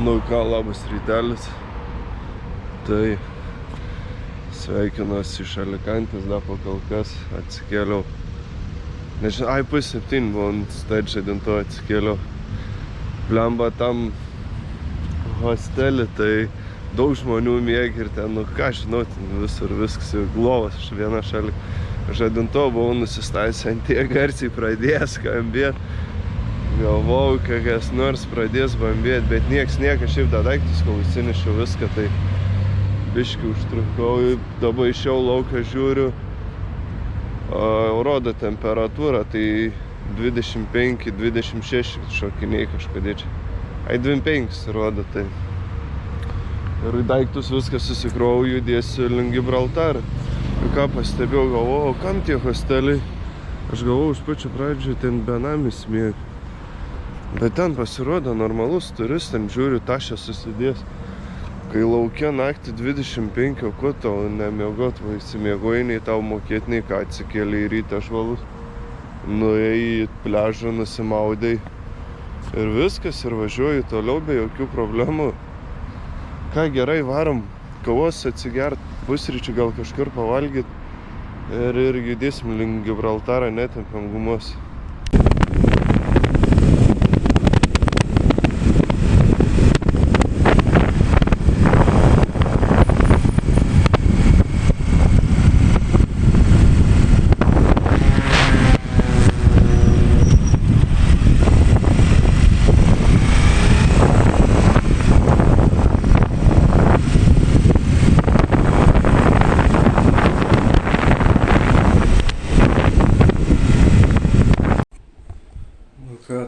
Nu ką, labas rytelis. Tai sveikinuosi iš Alikantės, dar pakol kas atsikėliau. Nežinau, pusė 7 buvo ant stage 7 atsikėliau. Blemba tam hostelį, tai daug žmonių miegi ir ten, nu ką žinau, ten visur viskas jau glovas iš viena šalia. Žadinto buvau nusistatęs ant tiek garsiai pradėjęs skambėt. Galvojau, kas nors pradės bambėt, bet niekas, šiaip tą daiktus, kol įsinešiau viską, tai biškį užtrukau. Dabar išėjau lauką žiūriu, rodo temperatūrą, tai 25-26 šokiniai kažkodėl čia. 25 rodo, tai. Ir daiktus viskas susikrovau, judėsiu link Gibraltarą. Ir ką pastebėjau, galvojau, kam tie hosteliai? Aš galvojau, iš pačių pradžių ten benamis miega. Bet ten pasirodo normalus turistas, ten žiūriu, tašę susidės. Kai laukia naktį 25, ko tau nemiegot, va įsimiegoji, nei tau mokėt, nei ką atsikėlė į rytą žvalus. Nuėjai į pliažą, nusimaudai ir viskas, ir važiuoji toliau be jokių problemų. Ką gerai, varom kavos atsigert, pusryčių gal kažkur pavalgyt ir judėsim link Gibraltarą, netempiam gumos.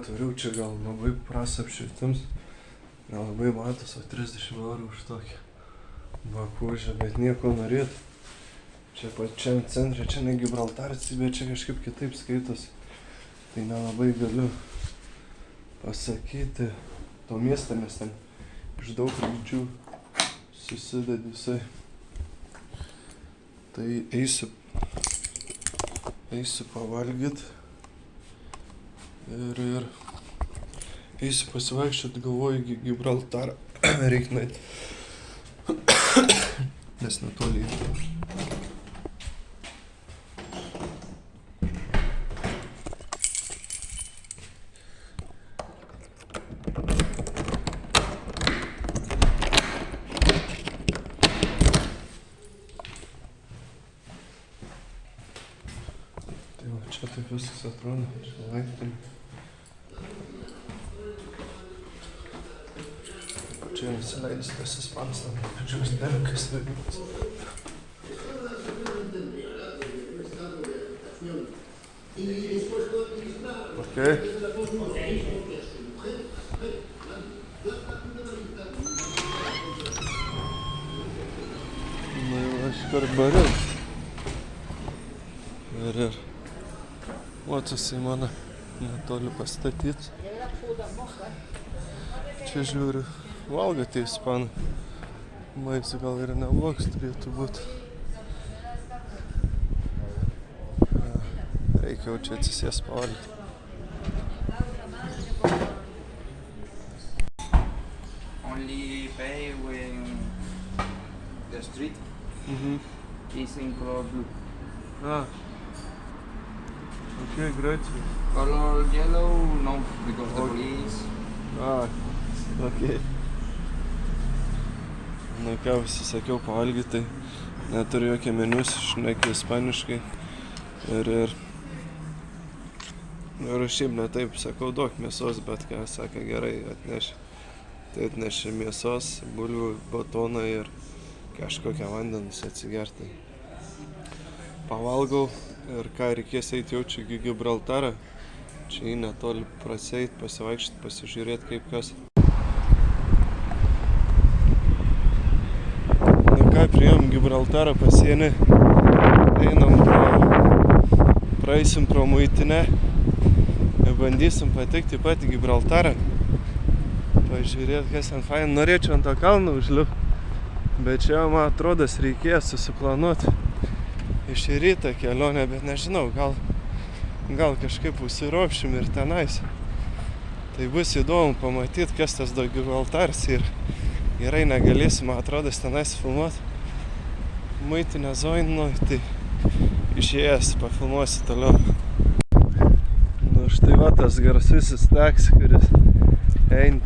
Turiu čia gal labai prastas apšvietimas, gal labai matos, o 30 eurų už tokį bakūžę, bet nieko norėt. Čia pačiam centre, čia ne Gibraltaras, bet čia kažkaip kitaip skaitos. Tai nelabai galiu pasakyti to miestą, nes ten iš daug raidžių susidedi visai. Tai eisiu pavalgyt. Ir eisiu pasivaikščiot, galvoju, Gibraltarą reik nueit, nes netoli. Tai va, čia taip viskas atrodo, čia laiptinė. Čia nusileidus tas ispanas, tam pačius delikas dalykas. Okay. Nu jau aš kart bariau. Ir motosai mano netoli pastatyt. Čia žiūriu. Valgo tie ispanai. Maistas gal ir neblogs turėtų būt. Reikia jau čia atsisės pavalgyti. Only pay when the street is in color blue. Okay, great. Color yellow, no, because the police. Okay. Nu ką, sakiau pavalgyti, tai neturiu jokio meniu, šnekiu ispaniškai. Ir šiaip ne taip, sakau, duok mėsos, bet ką, sakė, gerai atnešė. Tai atnešė mėsos, bulvių, batoną ir kažkokią vandenus atsigerti. Pavalgau ir ką reikės eiti jau čia į Gibraltarą. Čia į netoli praseit, pasivaikščioti, pasižiūrėti kaip kas. Priėjom Gibraltarą pasienį, praeisim pro muitinę ir bandysim patekti patį Gibraltarą. Pažiūrėti, kas ten fain. Norėčiau ant to kalną užlipti, bet čia, man atrodo, reikės susiplanuoti iš rytą kelionę, bet nežinau, gal kažkaip užsiropšim ir tenais. Tai bus įdomu pamatyti, kas tas Gibraltaras ir gerai negalėsim, man atrodo, tenais filmuoti muitinę zoną, tai išėjęs pafilmuosiu toliau. Nu štai va tas garsusis taksi, kuris eina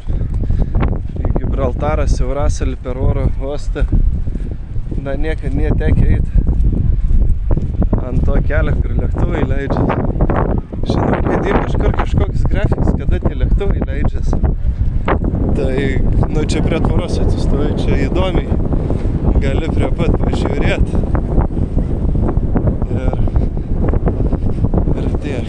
į Gibraltarą, Siaurasalį per oro uostą. Na, niekad netekia eiti ant to kelio, kur lėktuvai leidžiasi. Žinau, kad yra kažkoks grafikas, kada tie lėktuvai leidžiasi. Tai, nu, čia prie tvoros atsistoju, čia įdomiai. Gali prie pat pažiūrėti. Ir tiek.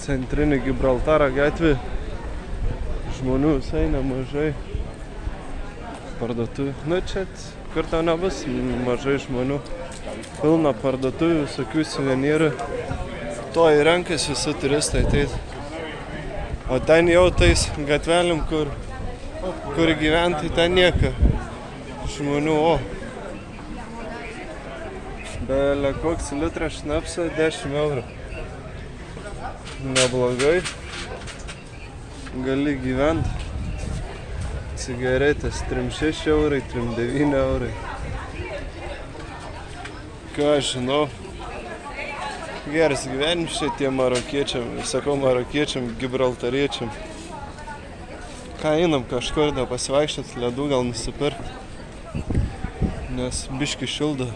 Centrinė Gibraltaro gatvė. Žmonių visai nemažai. Parduotuvių. Nu, čia kur tau nebus mažai žmonių. Pilna parduotuvių, visokių suvenyrų. To į renkas visi turistai ateit. O ten jau tais gatvelėm, kur gyventi, ten nieko žmonių. Belia koks litras šnapso 10 eurų. Neblogai. Gali gyventi. Cigaretės 3,6 eurai, 3,9 eurai. Ką aš žinau. Geras gyvenimas čia tie marokiečiam, sakau marokiečiam, gibraltariečiam. Ką einam kažkur da pasivaikščiot, ledų gal nusipirkt. Nes biški šildo.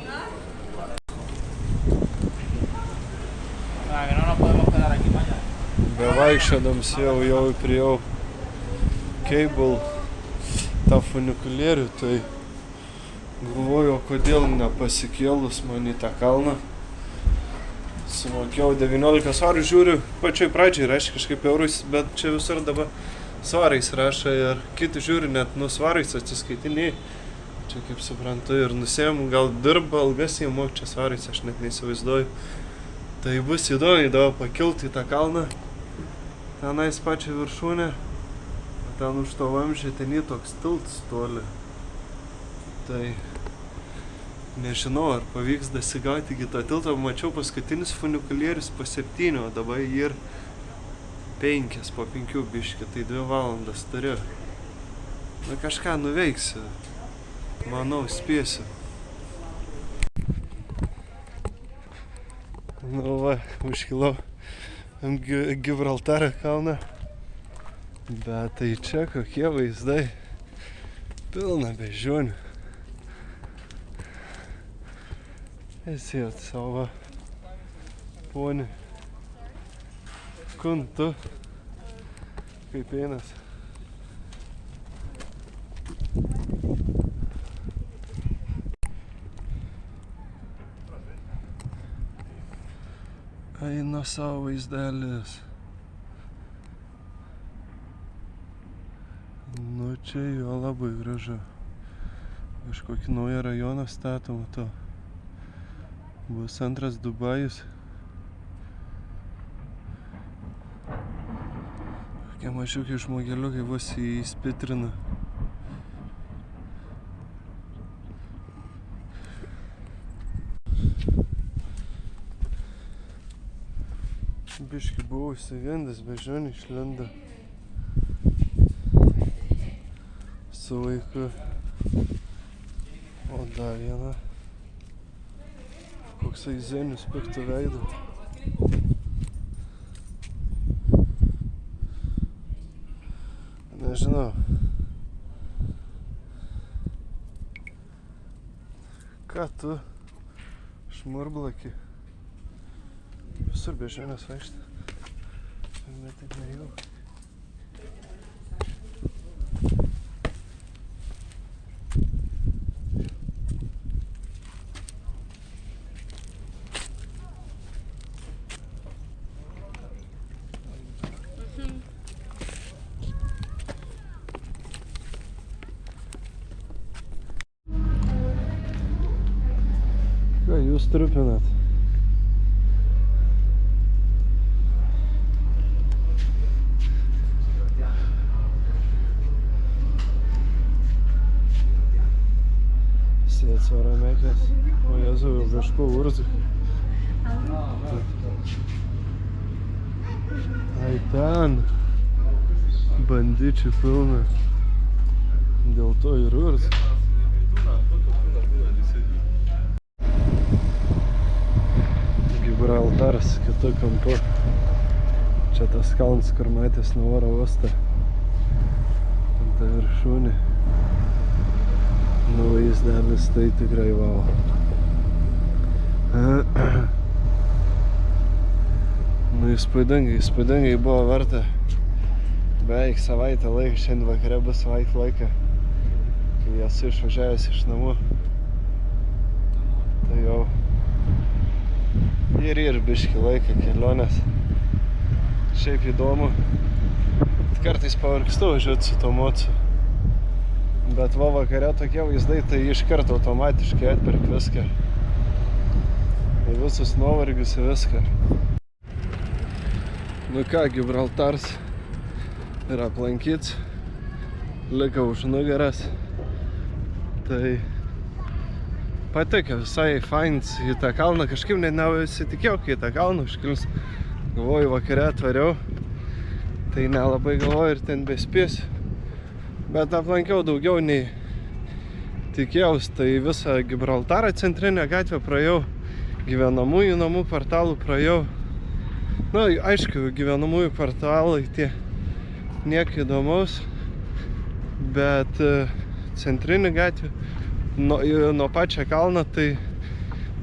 Bevaikščiodams jau priejau cable tą funikulierių, tai galvoju, kodėl nepasikėlus man į tą kalną. Sumokėjau 19 svarų, žiūriu, pačioj pradžiai rašė kažkaip eurus, bet čia visur dabar svarais rašo ir kiti žiūri net svarais atsiskaitinėjai. Čia kaip suprantu ir nusėjom, gal dirba algas jie mok čia svarais, aš net neįsivaizduoju. Tai bus įdomu, dabar pakilti į tą kalną. Tenais pačią viršūnę. Ten už to vamzdžio ten į toks tiltas toli. Tai nežinau, ar pavyks dasigauti iki to tilto. Mačiau paskutinis funikulierius po 7, o dabar ir 5 po 5 biški, tai 2 valandas turiu. Na kažką nuveiksiu. Manau, spėsiu. Nu va, užkilau ant Gibraltaro kalną. Bet tai čia kokie vaizdai. Pilna beždžionių. Esėjot savo ponį. Kun tu? Kaip einas? Eina savo vaizdelis. Nu čia jo labai gražu. Kažkokį naują rajoną statoma to. Bus antras Dubajus. Kokie mažiukai žmogeliukai vos įspitrina. Biški buvau įsigandęs, beždžionė išlenda su vaiku. O dar viena. Koksai zenius piktų veidų. Nežinau. Ką tu šmurblaki? Visur beždžionės vaikšta. Bet taip nejau. Ką jūs trupinat? Sėt svaramekės. O Jėzau, jau kažko urzu. Ai ten. Bandičių pilna. Dėl to ir urzu. Gibraltaras kitu kampu. Čia tas kalnas, kur matęs nuo oro uostą. Ant viršūnė. Nu, vaizdelis tai tikrai vau. Nu, įspūdingai buvo verta. Beveik savaitę laiko, šiandien vakare bus savaitę laiko, kai esu išvažiavęs iš namų. Tai jau ir biškį laiką kelionės. Šiaip įdomu. Kartais pavargstu važiuoti su to mocu. Bet va vakare tokie vaizdai, tai iš karto automatiškai atperk viską. Tai visus nuovargius ir viską. Nu ką, Gibraltaras yra aplankyts. Liko už nugaras. Tai patiko visai fains į tą kalną. Kažkaip net neusitikėjau, kai į tą kalną užkils. Galvoju, vakare atvariau. Tai nelabai galvoju ir ten bespėsiu. Bet aplankiau daugiau nei tikėjaus. Tai visą Gibraltarą centrinę gatvę praėjau. Gyvenamųjų namų kvartalų praėjau. Na, aišku, gyvenamųjų kvartalai tie nieko įdomaus. Bet centrinė gatvė nuo pačio kalno tai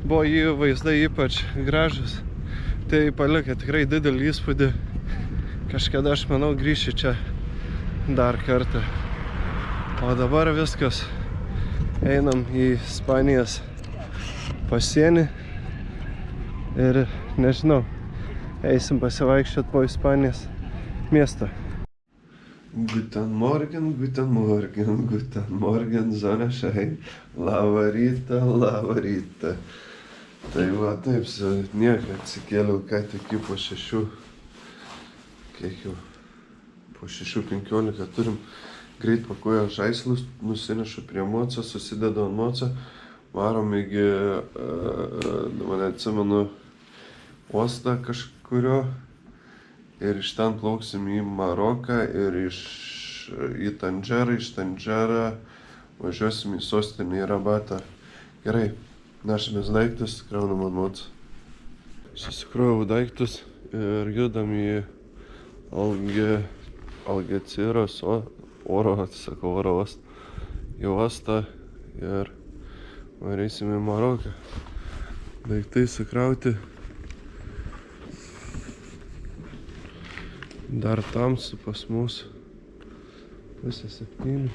buvo jų vaizdai ypač gražus. Tai palikė tikrai didelį įspūdį. Kažkada aš manau grįšiu čia dar kartą. O dabar viskas. Einam į Ispanijos pasienį. Ir nežinau, eisim pasivaikščiot po Ispanijos miestą. Guten Morgen, guten Morgen, guten Morgen, Sonnenschein. Labą rytą, labą rytą. Tai va taip, nieko atsikėliau ką tik po 6. Kiek jau? Po 6:15 turim greit pakuoja žaislus, nusinešu prie moco, susidedu ant moco, varom iki, mane atsimenu, uostą kažkurio ir iš ten plauksim į Maroką ir į Tandžerą, iš Tandžerą važiuosim į sostinę į Rabatą. Gerai, nešamės daiktus, kraunam ant moco. Susikroviau daiktus ir judam į Algeciras oro uostą į uostą ir varysim į Maroką. Daiktai sukrauti. Dar tamsu pas mus. 6:30.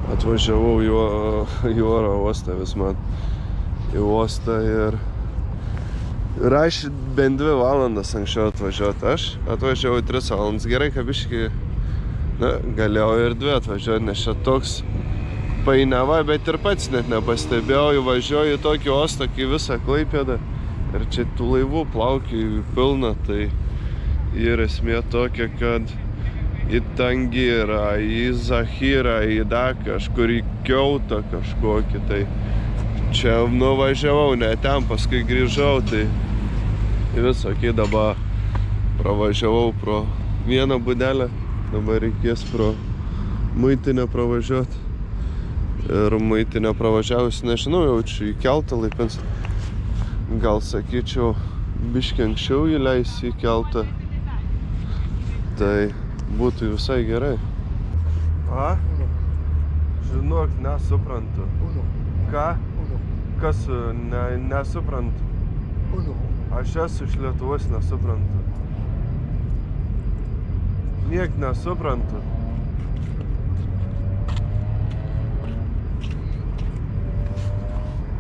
Atvažiavau į oro uostą vis man. Į uostą ir aš bent 2 valandas anksčiau atvažiuoti. Aš atvažiavau 3 valandas. Gerai, kad biškį, galėjau ir 2 atvažiuoti, nes čia toks painiava, bet ir pats net nepastebėjau. Važiuoju į tokį uostą, kai visą Klaipėdą. Ir čia tų laivų plaukioju pilna, tai ir esmė tokia, kad į Tangirą, į Zahirą, į kažkur į Kiautą kažkokį, tai čia nuvažiavau, ne ten, paskui grįžau, tai visokį dabar pravažiavau pro vieną būdelę, dabar reikės pro muitinę pravažiuoti Ir muitinę pravažiavus, nežinau, jau čia į keltą laipins. Gal sakyčiau, biškį anksčiau įleis į keltą. Tai būtų visai gerai. A? Žinok, nesuprantu. Ką? Kas nesuprantu? Aš esu iš Lietuvos, nesuprantu. Niek nesuprantu.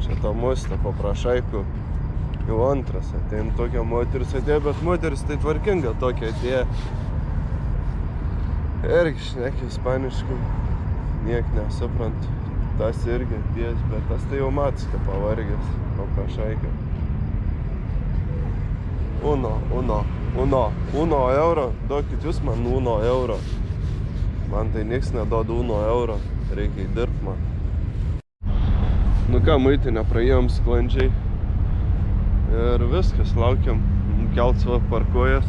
Čia to musta paprašaiku. Jau antras atein tokia moteris atėjo, bet moteris tai tvarkinga tokia atėjo. Irgi šneki ispaniškai. Niek nesuprantu. Tas irgi atėjęs, bet tas tai jau matska pavargęs. Paprašaiku. Uno euro. Duokit jūs man 1 euro. Man tai nieks neduoda 1 euro. Reikia įdirbt man. Nu ką, muitinę praėjom sklandžiai. Ir viskas, laukiam. Keltas va parkuojas.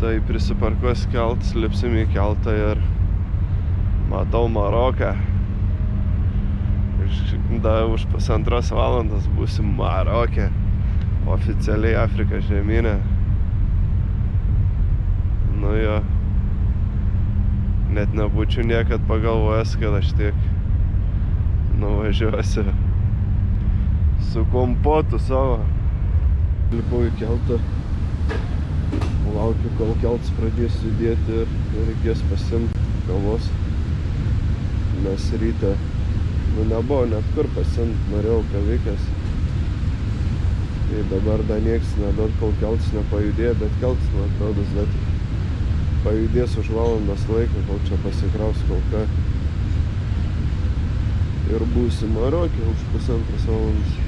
Tai prisiparkuos keltas, lipsim į keltą ir matau Maroką. Už 1,5 valandos būsim Maroke. Oficialiai Afrikos žemyne. Nu jo. Net nebūčiau niekad pagalvojęs, kad aš tiek nuvažiuosiu su kompotu savo. Lipau į keltą. Laukiu, kol keltas pradės judėti ir reikės pasimti kavos. Nes ryte nebuvo net kur pasimt, norėjau kavikės. Tai dabar dar nieks neduot, kol keltas nepajudėjo, bet keltas, man atrodo, pajudės už valandos laiką, kol čia pasikraus kol ką. Ir būsim Maroke už 1,5 valandos.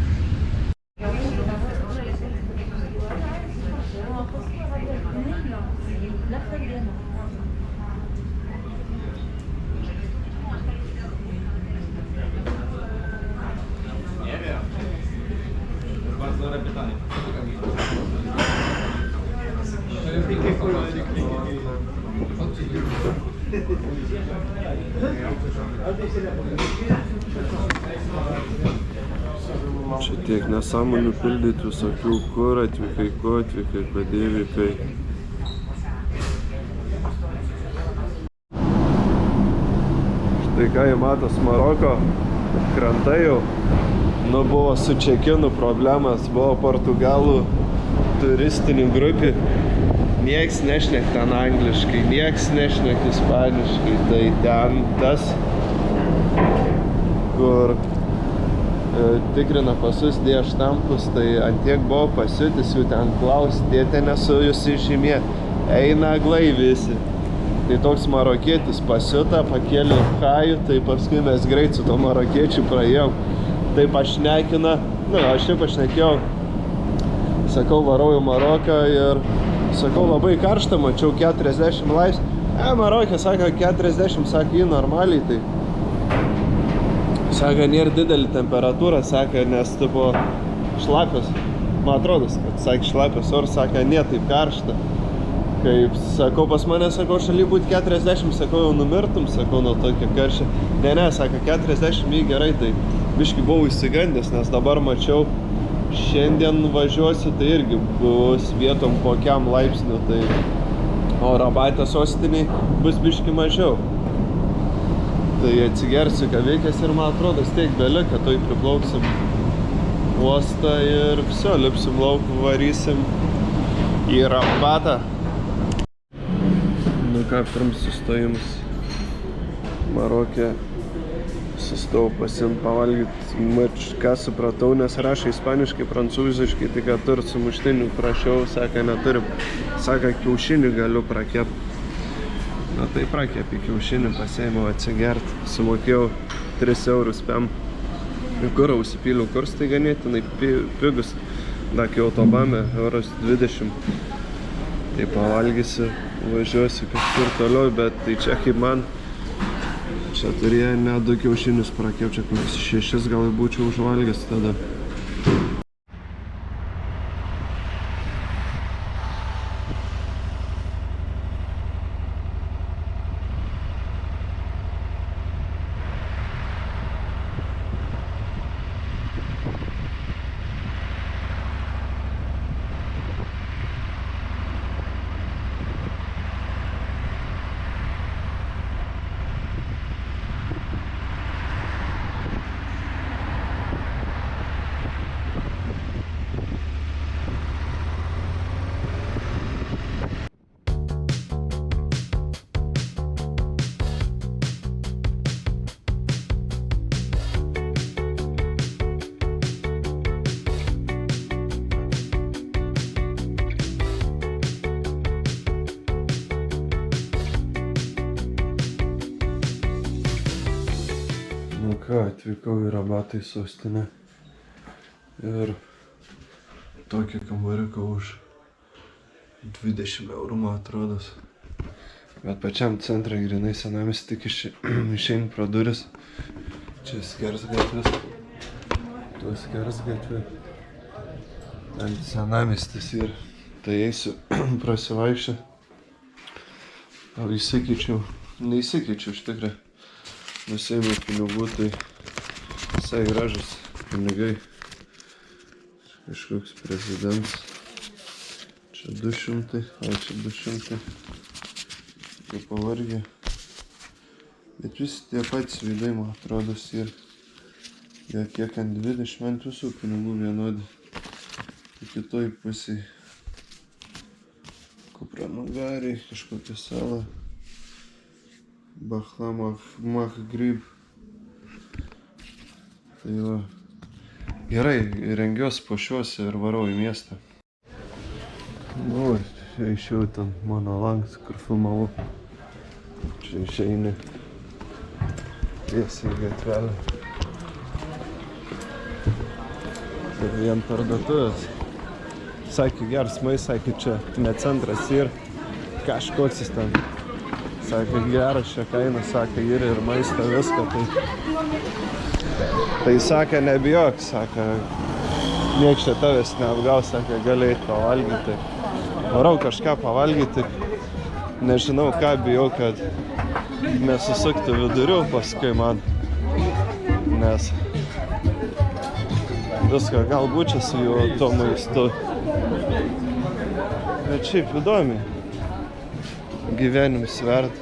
Čia tiek nesąmonių pildyti visokių, kur atvykai, ko atvykai, kodėl vykai. Štai ką jie matos Maroko krantai jau. Nu buvo su čekinu problemas, buvo portugalų turistinių grupių. Nieks nešnek ten angliškai, nieks nešnek ispaniškai. Tai ten tas, kur tikrina pasus, dėjo štampus, tai antiek buvo pasiutis jų ten klausti, dėte nesu jūs išžymė, eina aglai visi. Tai toks marokietis pasiuta, pakėlė kajų, tai paskui mes greit su to marokiečiu praėjom. Tai pašnekina, aš jau pašnekėjau, sakau, varau į Maroką ir sakau, labai karšta, mačiau 40 laipsnių. Marokė, sako, 40, sako, jį normaliai, tai sako, nėra didelį temperatūrą, sako, nes tipo šlapios, man atrodo, kad sakė šlapios oras, sako, ne taip karšta. Kaip, sakau, pas mane, sakau, šaly būti 40, sakau, jau numirtum, sakau, nuo tokio karščio. Ne, sako, 40 jį gerai, tai biškį buvau įsigandęs, nes dabar mačiau, šiandien važiuosiu, tai irgi bus vietom kokiam laipsniu, tai o Rabate sostiniai bus biškį mažiau. Tai atsigersiu kavikės ir man atrodo, tiek beliko, toj priplauksim uostą ir viso, lipsim lauk, varysim į Rabatą. Nu ką, pirms sustojimus Maroke. Sustojau pasiimt pavalgyt, ką supratau, nes rašė ispaniškai, prancūziškai, tai ką turit sumuštinių, prašiau, sako, neturim. Sako, kiaušinį galiu prakepti. Na tai prakepį kiaušinį, pasiėmiau atsigert, sumokėjau 3 eurus pem. Kurą užsipyliau, kurs tai ganėtinai pigus, dakį autobame, €20. Tai pavalgysiu, važiuosiu kažkur toliau, bet tai čia kaip man. Čia turėjo ne 2 kiaušinius prakepti, čia kokius 6 gal būčiau užvalgęs tada. ką, atvykau į Rabatą į sostinę. Ir tokį kambariuką už 20 eurų, man atrodos. Bet pačiam centre grinai senamiestį tik išeini pro duris. Čia skersgatvis. Tuo skersgatvi. Ten senamiestis ir tai eisiu prasivaikščioti. Gal įsikeičiau. Neįsikeičiau iš tikrųjų. Nusiėmiau pinigų, tai visai gražus pinigai. Kažkoks prezidentas. Čia 200, čia 200. Jie pavargė. Bet visi tie patys veidai, man atrodos, ir kiek ant 20 ant visų pinigų vienodi. Tai kitoj pusėj Kupranugariai, kažkokia sala. Bahlamah Grib. Tai va. Gerai, rengiuosi puošiuosi ir varau į miestą. Nu, čia išėjau ten mano langas, kur filmavau. Čia išeini tiesiai gatvelę. Ir vien parduotuvės. Sakė, geras maistas, sakė, čia ne centras ir kažkoks jis ten. Sakė, geras čia kaina, sakė, ir maistą, viską. Tai sakė, nebijok, sakė, nieks čia tavęs neapgaus, sakė, gali eit pavalgyti. Varau kažką pavalgyti, nežinau ką, bijau, kad nesusuktų vidurių paskui man, nes viską galbūt čia su juo to maistu. Bet šiaip įdomi. Gyvenimas verta.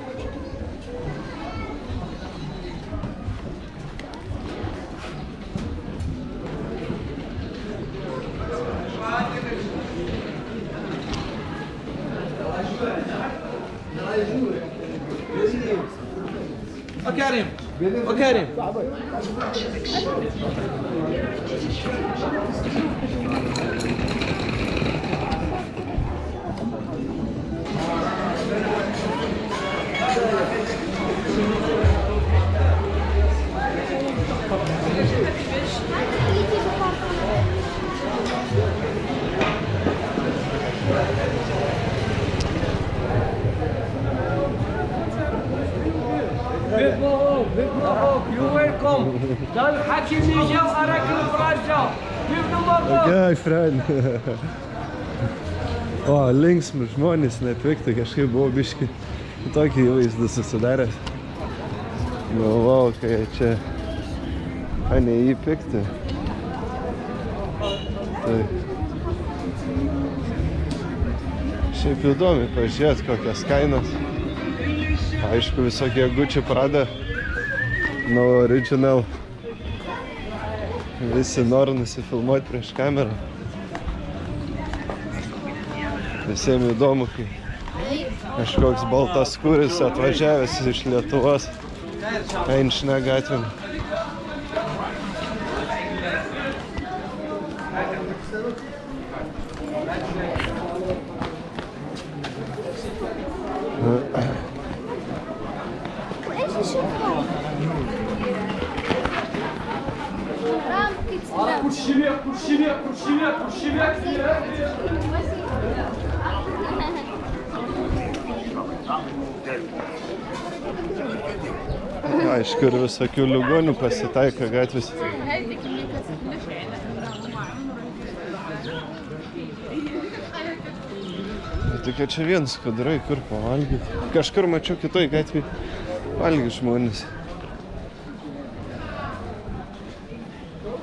O Kerim. You're welcome. Dan Hakim Nijau Arakil Praja. Gerai, friend. O, linksmi žmonės, nepikti, kažkaip buvau biški tokį įvaizdį susidaręs. Galvau, kai čia neįpikti. Tai šiaip įdomi pažiūrėti, kokias kainas. Aišku, visokie Gucci Prada, no original. Visi nori nusifilmuoti prieš kamerą. Visiems įdomu, kai kažkoks baltas kuris atvažiavęs iš Lietuvos einšne gatvėm. Aišku, ir visokių ligonių pasitaiko gatvėse. Tokie čia vienas kudurai, kur pavalgyti. Kažkur mačiau kitoj gatvėj valgy žmonės.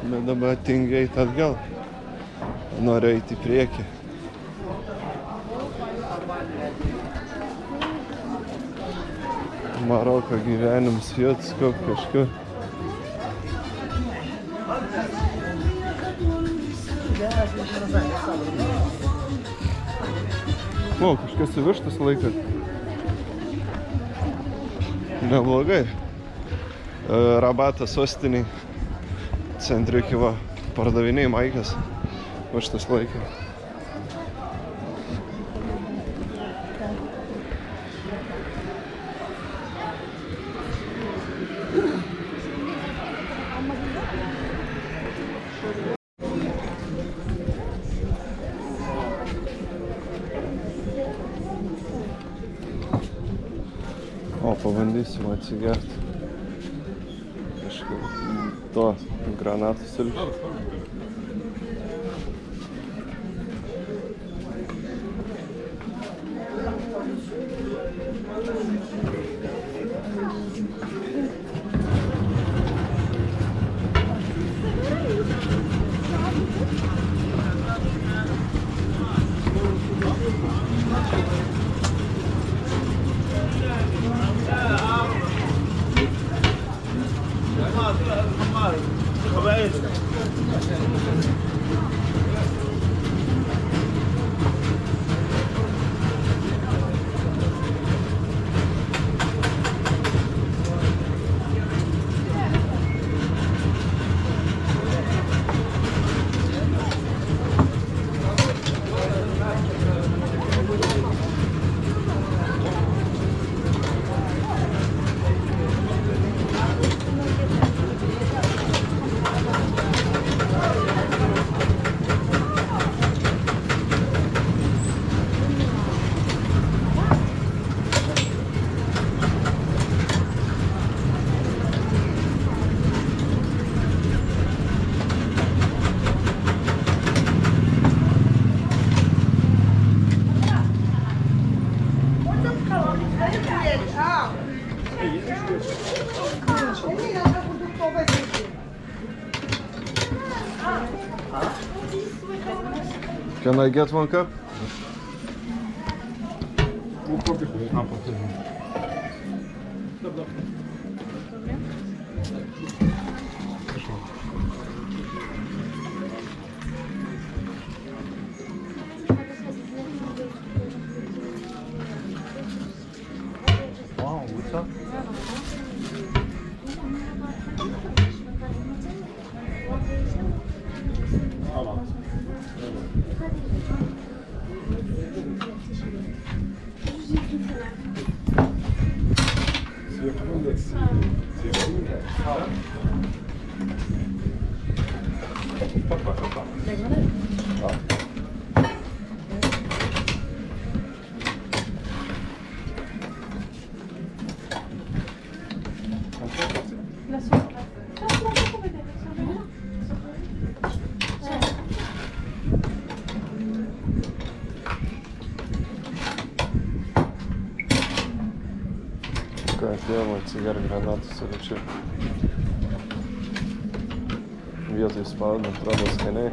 Bet dabar tingiai eit atgal. Noriu eiti į priekį. Maroko gyvenimas, Jotsko kažkur. O, kažkas įvirštas laikas. Neblogai. Rabatas sostiniai. Centriuki va, pardaviniai maikas. Va šitas laikas. O, pabandysim atsigerti. Kažkaip to granatų sulčių. Can I get one cup? Wow, what's up? Ką, atėjom atsigerti granatų sulčių. Vietoj spaudom, atrodo skaniai.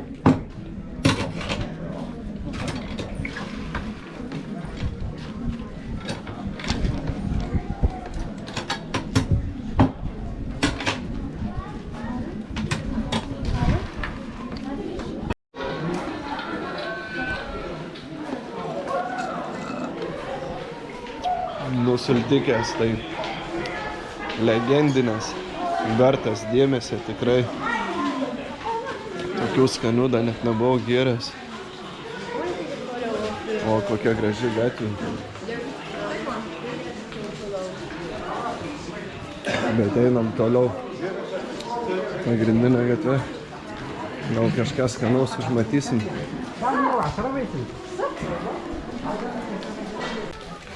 Nusultikęs, tai legendinės, vertas dėmesio tikrai. Tokių skanių dar net nebuvau gėręs. O kokia graži gatvė. Bet einam toliau. Pagrindinė gatvė. Gal kažką skanaus užmatysim.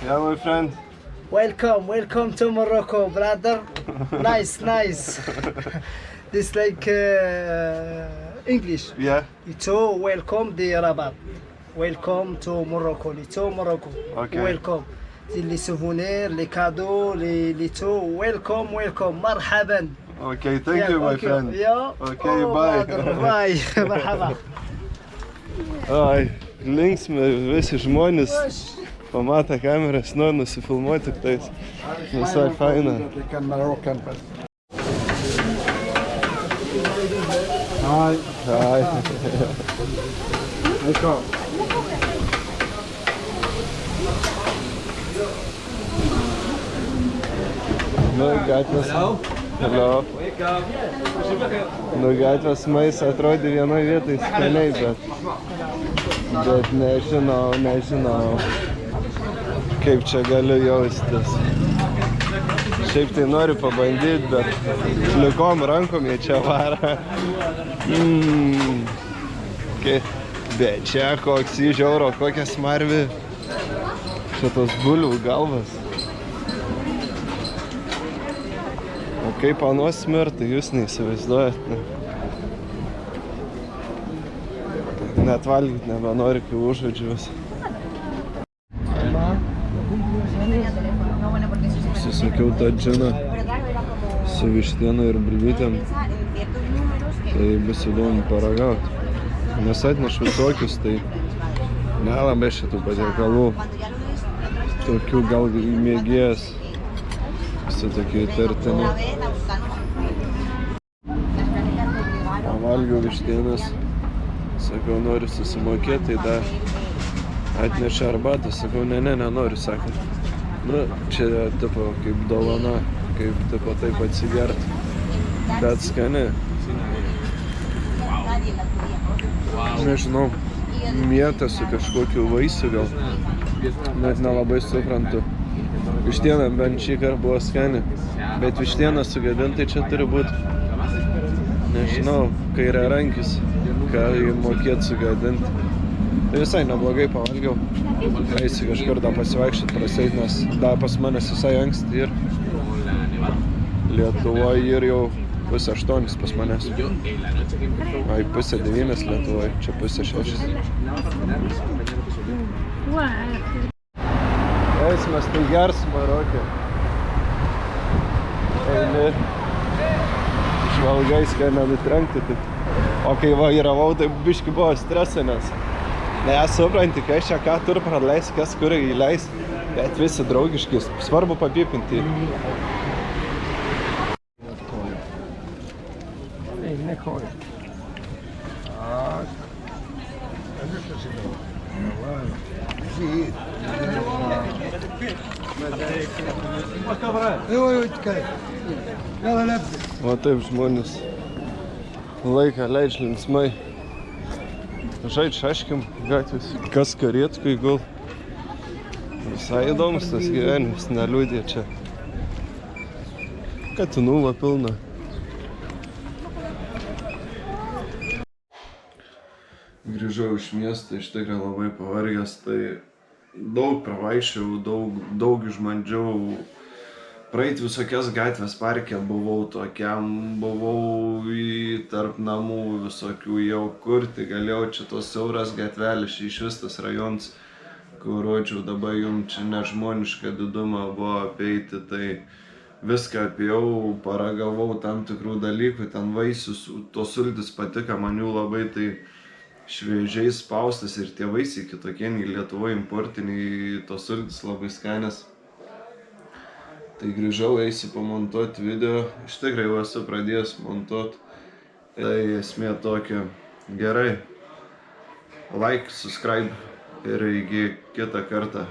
Yeah, my friend. Welcome, welcome to Morocco, brother. Nice, nice. This like English. Yeah. Lito, welcome the Rabat. Welcome to Morocco. Lito, Morocco. Okay. Welcome. Les souvenirs, les cadeaux, les Lito. Welcome, welcome. Marhaban. Okay, thank you, my okay. friend. Yeah. Okay, Oh, bye. brother, bye. Marhaba. Ai, linksmi visi žmonės. Pamatę kameras, nori nusifilmuoti tik tais. Visai faina. Hi. Ai. Nu, gatvės. Hello. Nu, gatvės maistas atrodė vienoje vietoje skaniai, bet nežinau, kaip čia galiu jaustis. Šiaip tai noriu pabandyti, bet plikom rankom jie čia vara. Bet čia koks įžiauro, kokia smarvi. Šitos bulvių galvas. O kaip anos smirta, jūs neįsivaizduojat. Net valgyti nebenori, kai užuodžiu vis. Susakiau tą džiną su vištiena ir bulvytėm. Tai bus įdomu paragauti. Nes atnešu visokius, tai nelabai šitų patiekalų. Tokių gal mėgėjas. Visi tokie įtartini. Pavalgiau vištienas. Sakau, noriu susimokėti, tai dar atnešė arbatą. Sakau, nenoriu, sakė. Nu, čia tipo kaip dovana, kaip tipo taip atsigert. Bet skani. Nežinau, mėta su kažkokiu vaisiu gal. Net nelabai suprantu. Vištiena bent šį kartą buvo skani. Bet vištiena sugadintai čia turi būti. Nežinau, kairė rankis, ką mokėt sugadinti. Tai visai neblogai pavalgiau. Eisiu kažkur dar pasivaikščiot praseit, nes dar pas manęs visai anksti ir Lietuvoje ir jau 7:30 pas manęs. Ai, 8:30 Lietuvoje, čia 5:30. Eismas tai gers Marokė. Eini. Žvalgais, ką nenutrenkti. O kai vairavau, tai biški buvo stresą, nes nesupranti, kai čia ką tur praleis, kas kur įleis, bet visi draugiški, svarbu papipinti. O taip žmonės laiką leidžia linksmai. Žaidž šaškim gatvės. Kas karietkui gal. Visai įdomus tas gyvenimas, neliūdė čia. Katinų va pilna. Grįžau iš miesto, iš tikrųjų labai pavargęs, tai daug pravaišiau, daug išbandžiau. Praeit visokias gatvės parke buvau tarp namų visokių jau kurti, galėjau čia tos siauras gatvelės, iš vis tas rajonas, kur rodžiau dabar jums čia nežmonišką didumą buvo apeiti, tai viską apėjau, paragavau tam tikrų dalykų, ten vaisius, tos sultis patiko, man jų labai tai šviežiai spaustas ir tie vaisiai kitokie, nei Lietuvoje importiniai, tos sultis labai skanės. Tai grįžau, eisiu pamontuoti video, iš tikrai jau esu pradėjęs montuoti. Tai esmė tokia, gerai, like, subscribe ir iki kitą kartą.